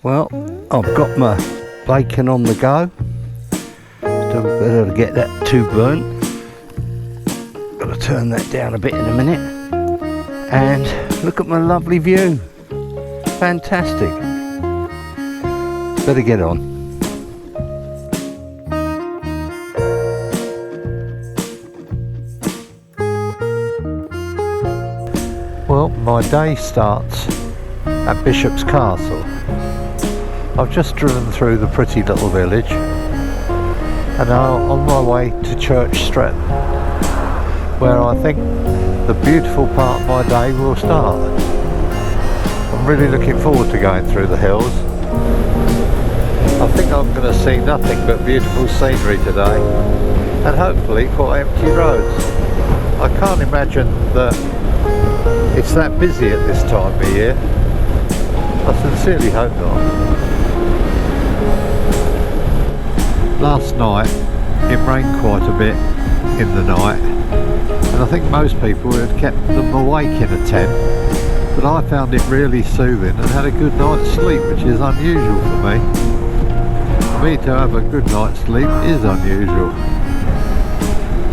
Well, I've got my bacon on the go. Still better to get that too burnt. Got to turn that down a bit in a minute. And look at my lovely view. Fantastic. Better get on. Well, my day starts at Bishop's Castle. I've just driven through the pretty little village and I'm on my way to Church Stretton, where I think the beautiful part of my day will start. I'm really looking forward to going through the hills. I think I'm going to see nothing but beautiful scenery today and hopefully quite empty roads. I can't imagine that it's that busy at this time of year. I sincerely hope not. Last night it rained quite a bit in the night and I think most people had kept them awake in a tent, but I found it really soothing and had a good night's sleep, which is unusual for me. For me to have a good night's sleep is unusual.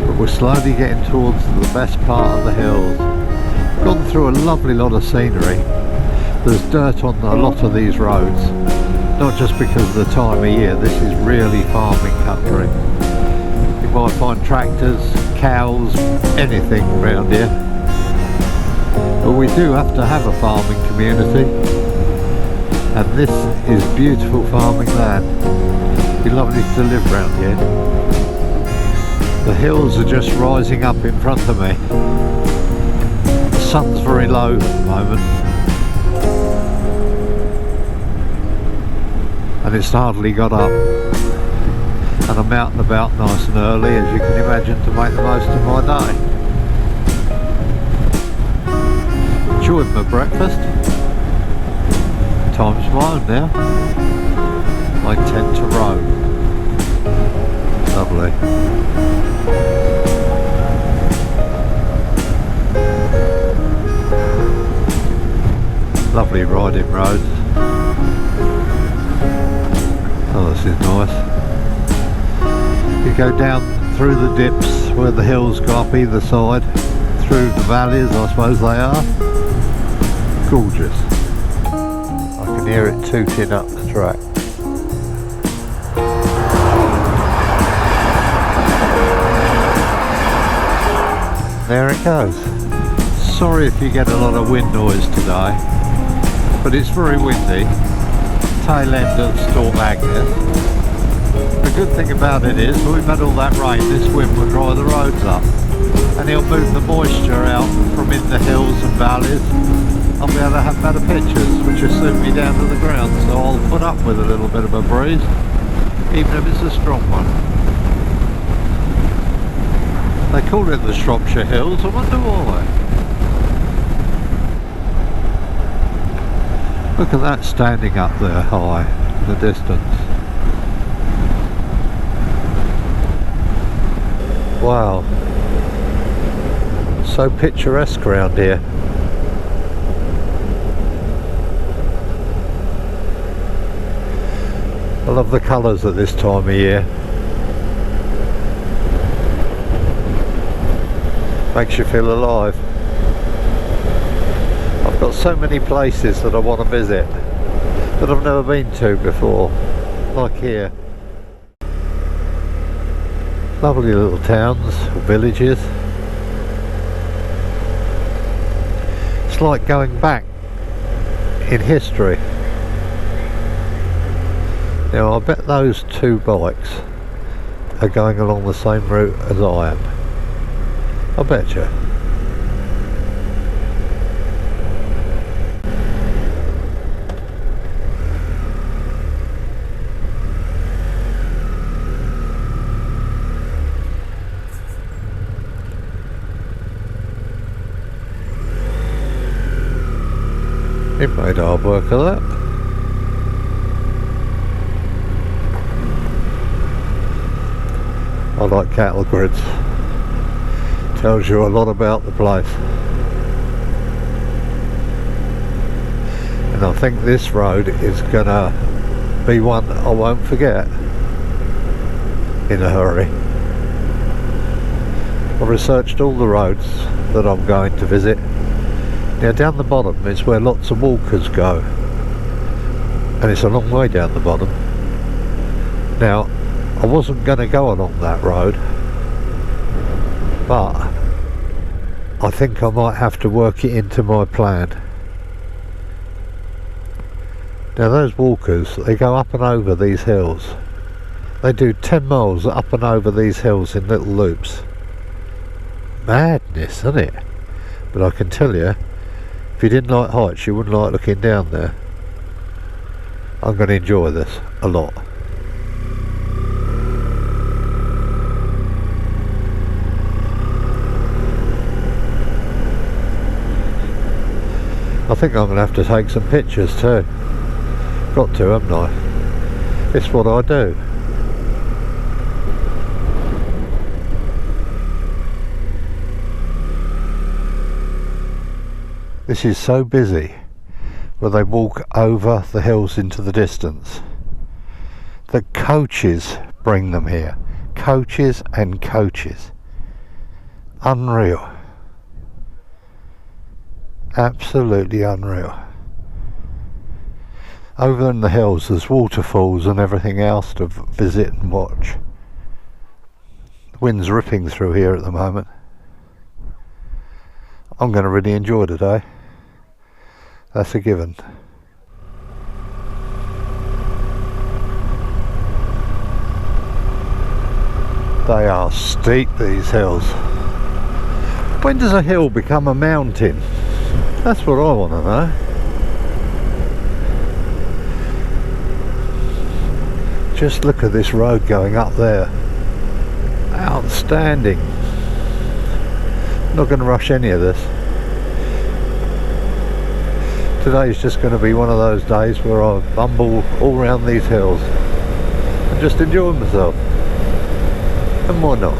But we're slowly getting towards the best part of the hills. Gone through a lovely lot of scenery. There's dirt on a lot of these roads, not just because of the time of year. This is really farming country. You might find tractors, cows, anything around here. But we do have to have a farming community, and this is beautiful farming land. It'd be lovely to live around here. The hills are just rising up in front of me. The sun's very low at the moment and it's hardly got up, and I'm out and about nice and early, as you can imagine, to make the most of my day. Enjoyed my breakfast. Time's my own now. I tend to roam. Lovely. Lovely riding roads. Oh, this is nice. You go down through the dips where the hills go up either side, through the valleys, I suppose they are. Gorgeous. I can hear it tooting up the track. There it goes. Sorry if you get a lot of wind noise today, but it's very windy. Tail end of Storm Agnes. The good thing about it is, we've had all that rain, this wind will dry the roads up and it'll move the moisture out from in the hills and valleys. I'll be able to have better pictures, which will suit me down to the ground, so I'll put up with a little bit of a breeze, even if it's a strong one. They call it the Shropshire Hills, I wonder why. Look at that standing up there high in the distance. Wow. So picturesque around here. I love the colours at this time of year. Makes you feel alive. I've got so many places that I want to visit that I've never been to before, like here. Lovely little towns or villages. It's like going back in history. Now I bet those two bikes are going along the same route as I am. I bet you. It made hard work of that. I like cattle grids. Tells you a lot about the place. And I think this road is gonna be one I won't forget in a hurry. I've researched all the roads that I'm going to visit. Now down the bottom is where lots of walkers go, and it's a long way down the bottom. Now I wasn't going to go along that road, but I think I might have to work it into my plan. Now those walkers, they go up and over these hills. They do 10 miles up and over these hills in little loops. Madness, isn't it? But I can tell you, if you didn't like heights, you wouldn't like looking down there. I'm going to enjoy this a lot. I think I'm going to have to take some pictures too. Got to, haven't I? It's what I do. This is so busy where they walk over the hills into the distance that coaches bring them here. Coaches and coaches. Unreal. Absolutely unreal. Over in the hills there's waterfalls and everything else to visit and watch. The wind's ripping through here at the moment. I'm going to really enjoy today. That's a given. They are steep, these hills. When does a hill become a mountain? That's what I want to know. Just look at this road going up there. Outstanding. Not going to rush any of this. Today's just going to be one of those days where I bumble all around these hills and just enjoy myself. And why not?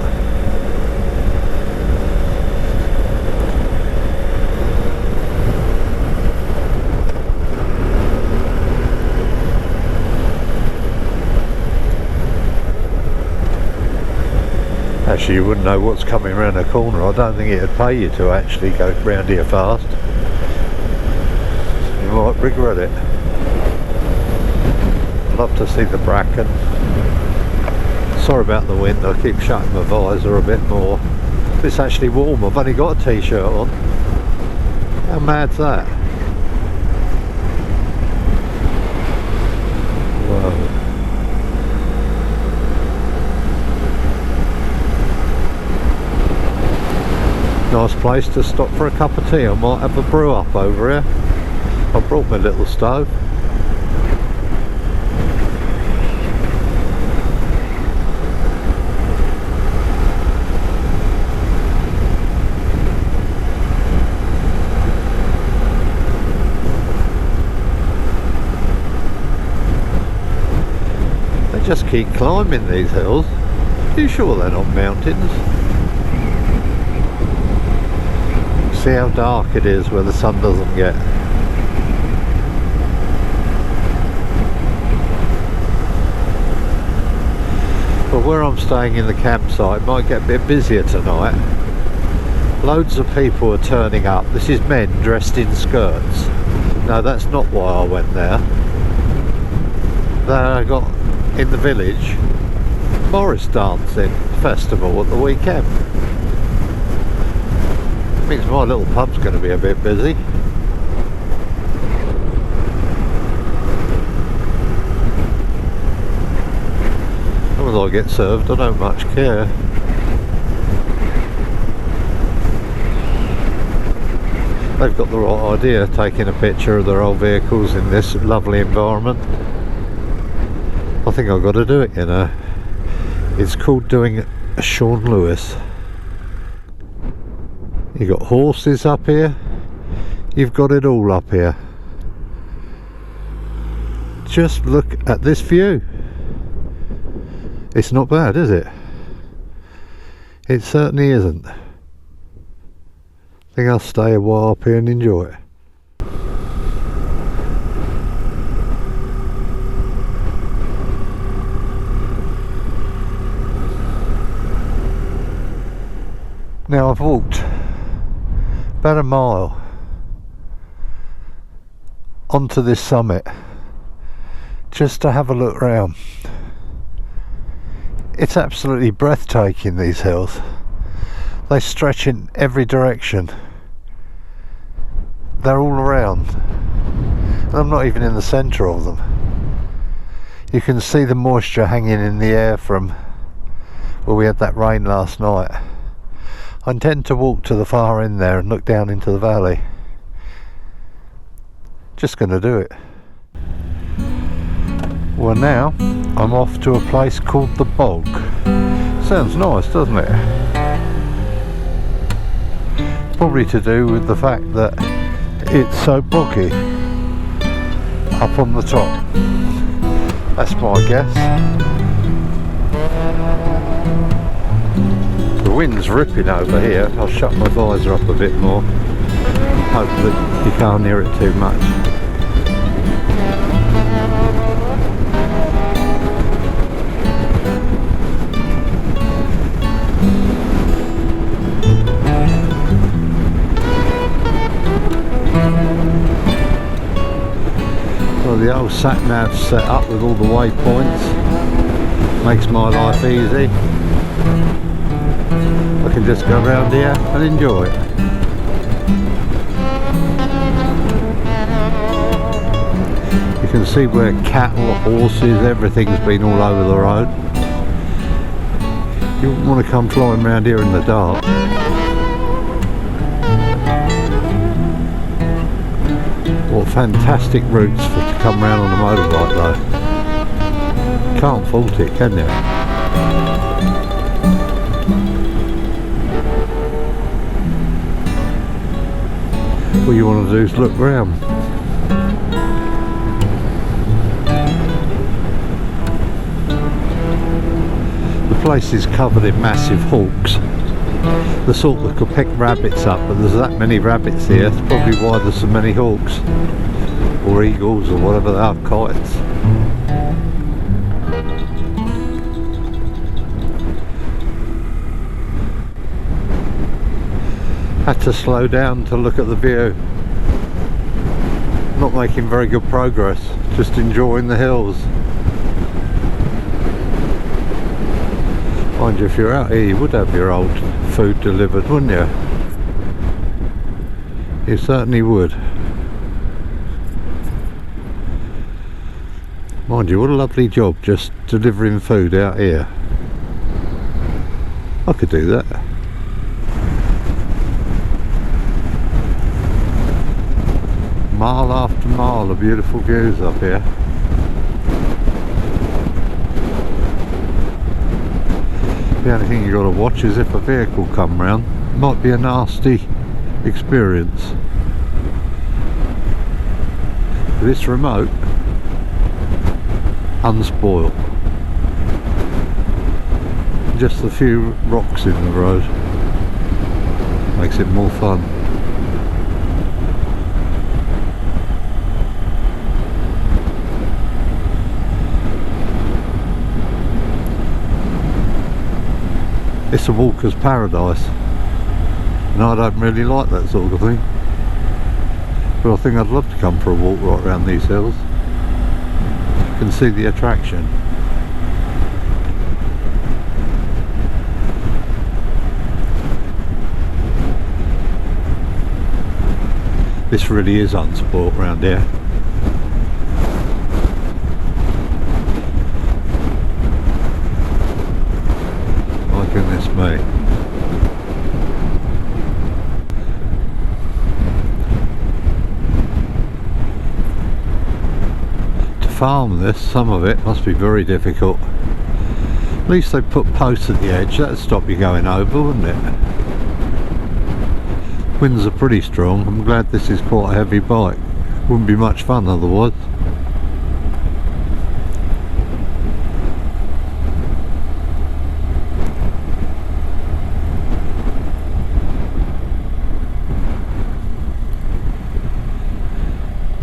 Actually, you wouldn't know what's coming around the corner. I don't think it'd pay you to actually go round here fast. You might regret it. I'd love to see the bracken. Sorry about the wind, I keep shutting my visor a bit more. It's actually warm, I've only got a t-shirt on. How mad's that? Whoa. Nice place to stop for a cup of tea. I might have a brew up over here. I brought my little stove. They just keep climbing these hills. Are you sure they're not mountains? See how dark it is where the sun doesn't get. But where I'm staying in the campsite might get a bit busier tonight. Loads of people are turning up. This is men dressed in skirts. No, that's not why I went there. Then I got in the village Morris dancing festival at the weekend. Means my little pub's going to be a bit busy. As long as I get served, I don't much care. They've got the right idea, taking a picture of their old vehicles in this lovely environment. I think I've got to do it, you know. It's called doing a Sean Lewis. You've got horses up here, you've got it all up here. Just look at this view. It's not bad, is it? It certainly isn't. I think I'll stay a while up here and enjoy it. Now I've walked about a mile onto this summit just to have a look round. It's absolutely breathtaking, these hills. They stretch in every direction. They're all around. And I'm not even in the centre of them. You can see the moisture hanging in the air from where we had that rain last night. I intend to walk to the far end there and look down into the valley. Just going to do it. Well, now I'm off to a place called the Bog. Sounds nice, doesn't it? Probably to do with the fact that it's so boggy up on the top. That's my guess. The wind's ripping over here. I'll shut my visor up a bit more. Hope that you can't hear it too much. Well, the old sat-nav's set up with all the waypoints. Makes my life easy. I can just go around here and enjoy it. You can see where cattle, horses, everything's been all over the road. You wouldn't want to come flying around here in the dark. What fantastic routes to come round on a motorbike though. Can't fault it, can you? What you want to do is look round. The place is covered in massive hawks. The sort that could pick rabbits up, but there's that many rabbits here. That's probably why there's so many hawks. Or eagles, or whatever they are, kites. Had to slow down to look at the view. Not making very good progress, just enjoying the hills. Mind you, if you're out here you would have your old food delivered, wouldn't you? You certainly would. Mind you, what a lovely job just delivering food out here. I could do that. Mile after mile of beautiful views up here. The only thing you got to watch is if a vehicle come round. Might be a nasty experience. This remote, unspoiled. Just a few rocks in the road makes it more fun. It's a walker's paradise, and I don't really like that sort of thing, but I think I'd love to come for a walk right around these hills. You can see the attraction. This really is unspoilt round here. My goodness me. To farm this, some of it must be very difficult. At least they put posts at the edge, that'd stop you going over, wouldn't it? Winds are pretty strong. I'm glad this is quite a heavy bike. Wouldn't be much fun otherwise.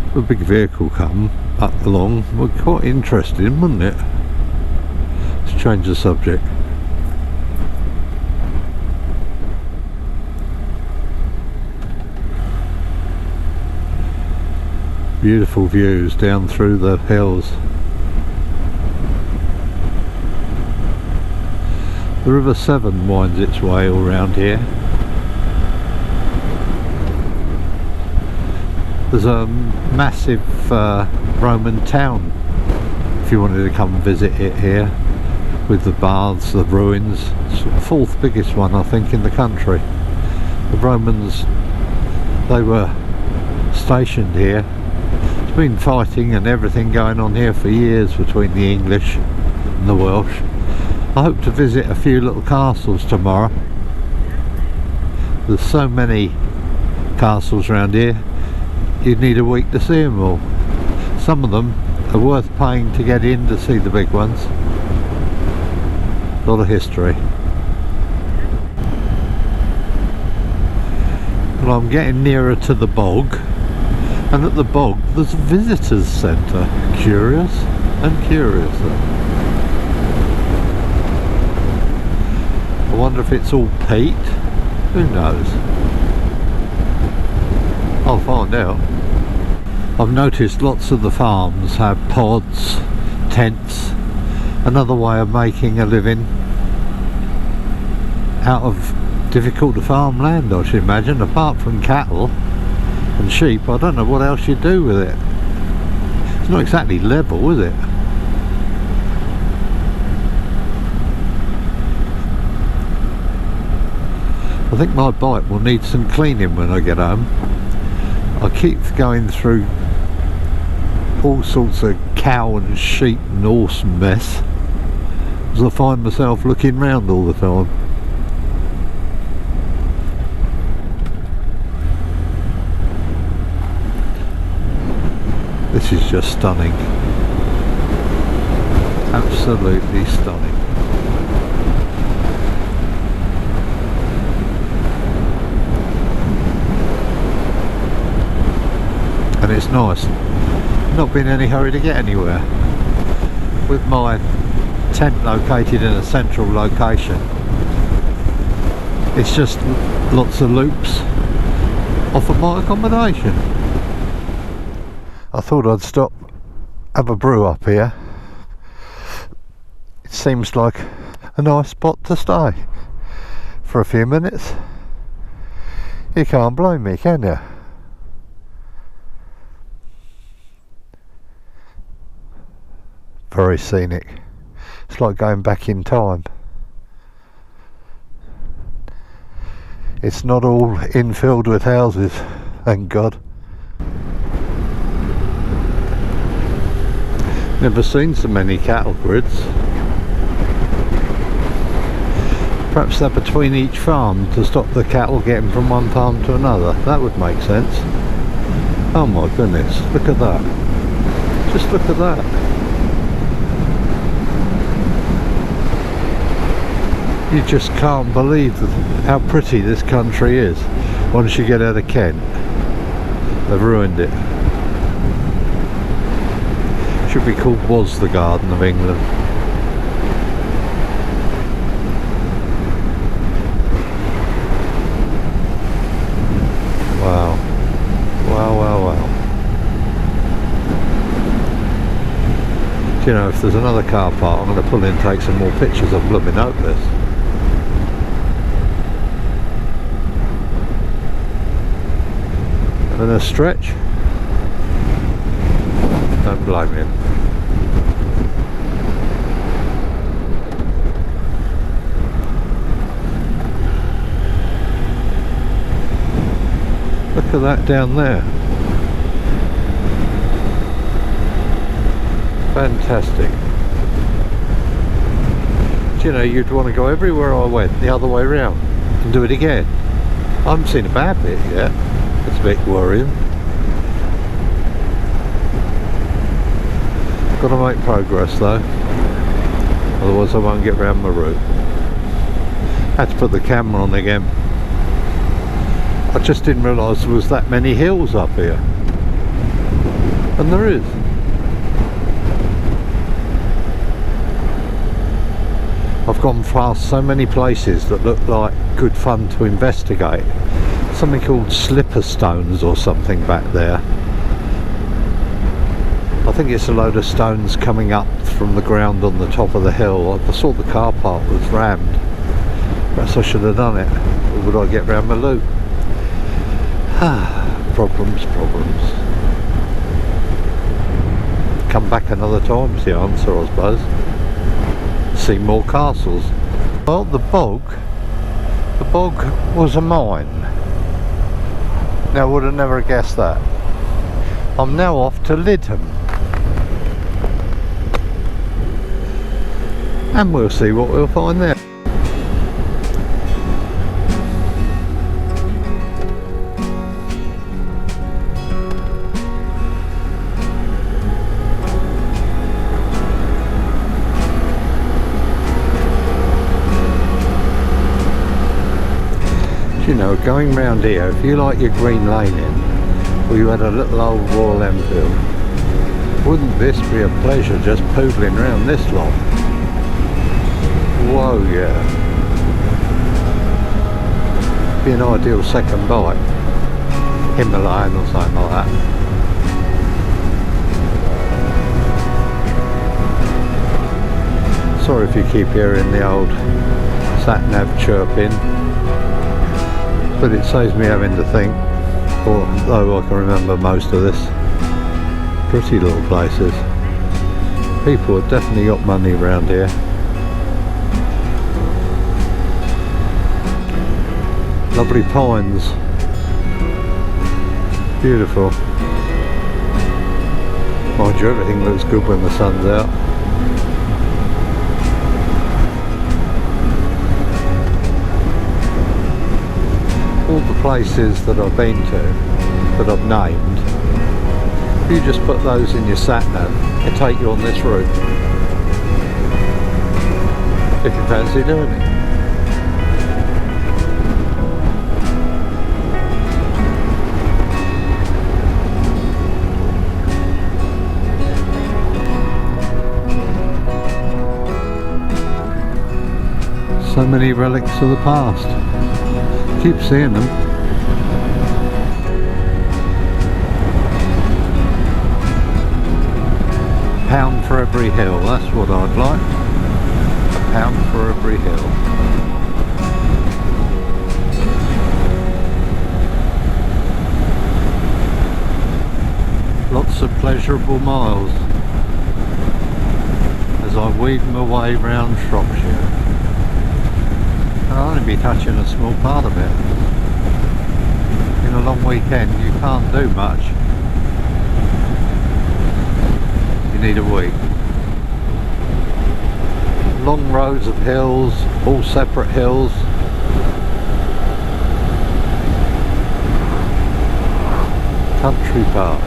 If a big vehicle come up along, would be quite interesting, wouldn't it? Let's change the subject. Beautiful views down through the hills. The River Severn winds its way all round here. There's a massive Roman town if you wanted to come visit it here, with the baths, the ruins. It's the fourth biggest one I think in the country. The Romans, they were stationed here. There's been fighting and everything going on here for years between the English and the Welsh. I hope to visit a few little castles tomorrow. There's so many castles around here, you'd need a week to see them all. Some of them are worth paying to get in to see the big ones. A lot of history. Well, I'm getting nearer to the bog, and at the bog there's a visitors centre. Curious and curious. I wonder if it's all peat. Who knows? I'll find out. I've noticed lots of the farms have pods, tents, another way of making a living out of difficult to farm land, I should imagine. Apart from cattle and sheep, I don't know what else you do with it. It's not exactly level, is it? I think my bike will need some cleaning when I get home. I keep going through all sorts of cow and sheep and horse mess, as I find myself looking round all the time. This is just stunning. Absolutely stunning. And it's nice, not being in any hurry to get anywhere. With my tent located in a central location, it's just lots of loops off of my accommodation. I thought I'd stop, have a brew up here. It seems like a nice spot to stay for a few minutes. You can't blame me, can you? Very scenic. It's like going back in time. It's not all infilled with houses, thank God. Never seen so many cattle grids. Perhaps they're between each farm to stop the cattle getting from one farm to another. That would make sense. Oh my goodness, look at that. Just look at that. You just can't believe how pretty this country is once you get out of Kent. They've ruined it. Should be called Was the Garden of England. Wow. Wow, wow, wow. Do you know, if there's another car park, I'm going to pull in and take some more pictures of blooming hopeless. And a stretch. Don't blame him. Look at that down there. Fantastic. Do you know, you'd want to go everywhere I went the other way round and do it again. I haven't seen a bad bit yet. It's a bit worrying. Got to make progress though, otherwise I won't get round my route. Had to put the camera on again. I just didn't realise there was that many hills up here, and there is. I've gone past so many places that look like good fun to investigate. Something called slipper stones or something back there. think it's a load of stones coming up from the ground on the top of the hill. I saw the car park was rammed. Perhaps I should have done it. Or would I get round my loop? Problems. Come back another time's the answer, I suppose. See more castles. Well, the bog was a mine. Now, would have never guessed that. I'm now off to Lidham. And we'll see what we'll find there. You know, going round here, if you like your green lane in, or you had a little old Royal Enfield, wouldn't this be a pleasure just poodling round this lot? Whoa, yeah. Be an ideal second bike. Himalayan or something like that. Sorry if you keep hearing the old sat-nav chirping. But it saves me having to think, although I can remember most of this. Pretty little places. People have definitely got money around here. Lovely pines. Beautiful. Mind you, everything looks good when the sun's out. All the places that I've been to, that I've named, if you just put those in your sat-nav, it'll take you on this route. If you fancy doing it. So many relics of the past. Keep seeing them. £1 for every hill, that's what I'd like. £1 for every hill. Lots of pleasurable miles as I weave my way round Shropshire. I'll only be touching a small part of it. In a long weekend you can't do much. You need a week. Long rows of hills, all separate hills. Country park.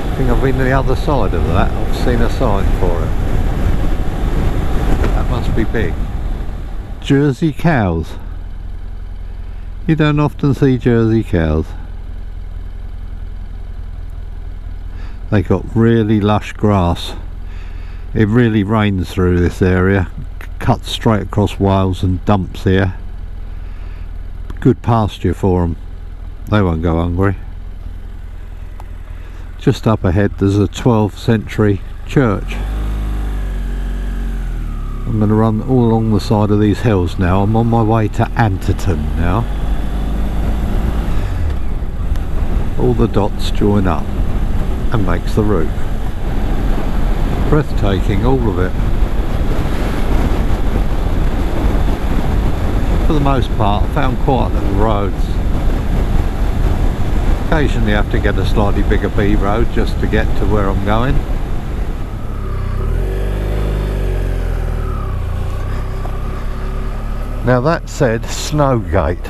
I think I've been to the other side of that. I've seen a sign for it. Must be big. Jersey cows. You don't often see Jersey cows. They got really lush grass. It really rains through this area. Cuts straight across Wales and dumps here. Good pasture for them. They won't go hungry. Just up ahead there's a 12th century church. I'm going to run all along the side of these hills now. I'm on my way to Anterton now. All the dots join up and makes the route. Breathtaking, all of it. For the most part, I found quiet little roads. Occasionally I have to get a slightly bigger B road just to get to where I'm going. Now that said, Snowgate.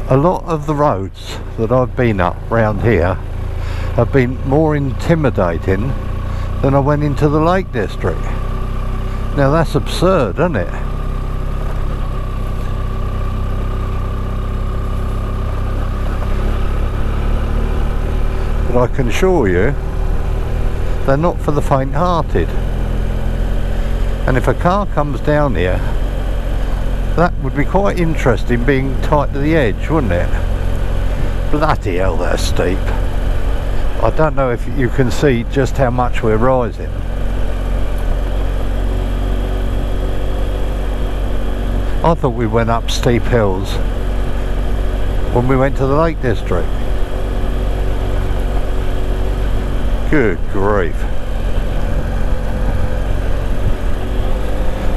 A lot of the roads that I've been up round here have been more intimidating than I went into the Lake District. Now that's absurd, isn't it? But I can assure you, they're not for the faint-hearted. And if a car comes down here, that would be quite interesting, being tight to the edge, wouldn't it? Bloody hell, they're steep. I don't know if you can see just how much we're rising. I thought we went up steep hills when we went to the Lake District. Good grief.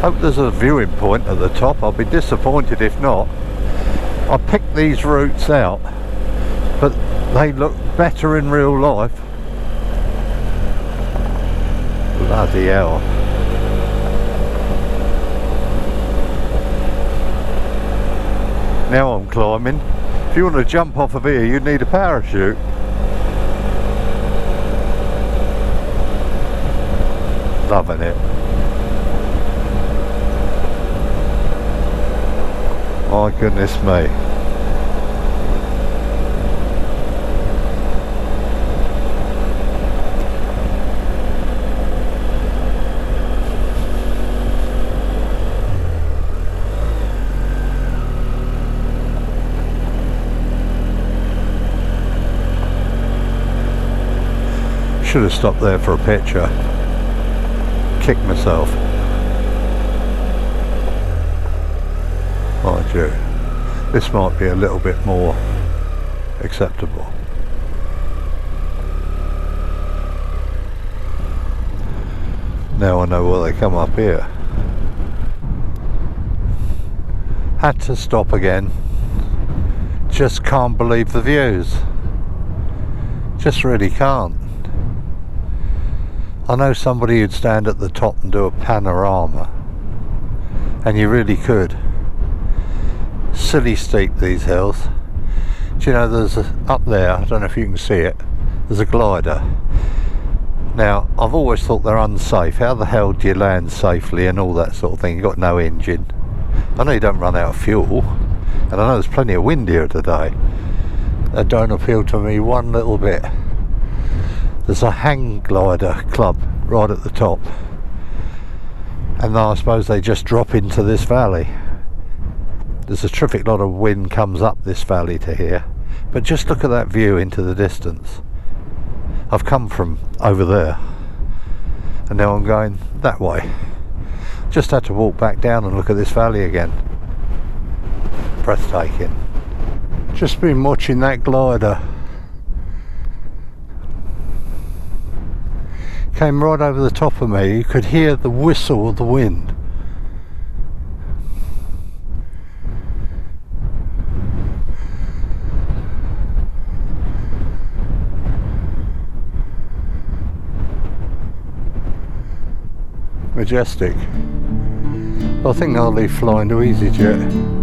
Hope there's a viewing point at the top. I'll be disappointed if not. I picked these routes out, but they look better in real life. Bloody hell. Now I'm climbing. If you want to jump off of here, you need a parachute. Loving it. My goodness me. Should have stopped there for a picture. Kicked myself. Mind you, this might be a little bit more acceptable. Now I know why they come up here. Had to stop again. Just can't believe the views. Just really can't. I know somebody who'd stand at the top and do a panorama, and you really could. Silly steep, these hills. Do you know there's up there, I don't know if you can see it, there's a glider. Now I've always thought they're unsafe. How the hell do you land safely and all that sort of thing? You've got no engine. I know you don't run out of fuel, and I know there's plenty of wind here today. That don't appeal to me one little bit. There's a hang glider club right at the top, and I suppose they just drop into this valley. There's a terrific lot of wind comes up this valley to here, but just look at that view into the distance. I've come from over there and now I'm going that way. Just had to walk back down and look at this valley again. Breathtaking. Just been watching that glider. Came right over the top of me. You could hear the whistle of the wind. Majestic. I think I'll leave flying to EasyJet.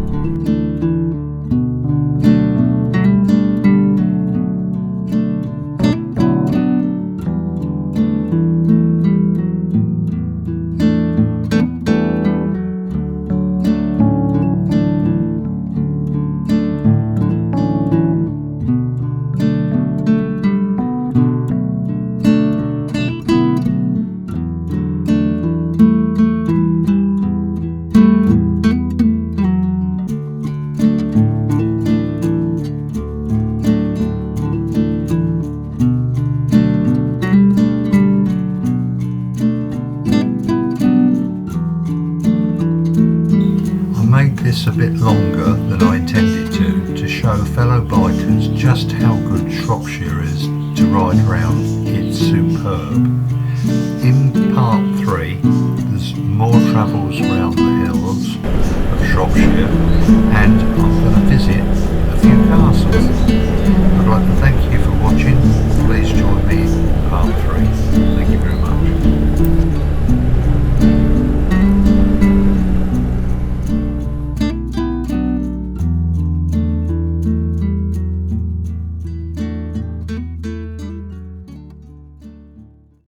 This a bit longer than I intended to show fellow bikers just how good Shropshire is to ride around. It's superb. In part 3 there's more travels around the hills of Shropshire, and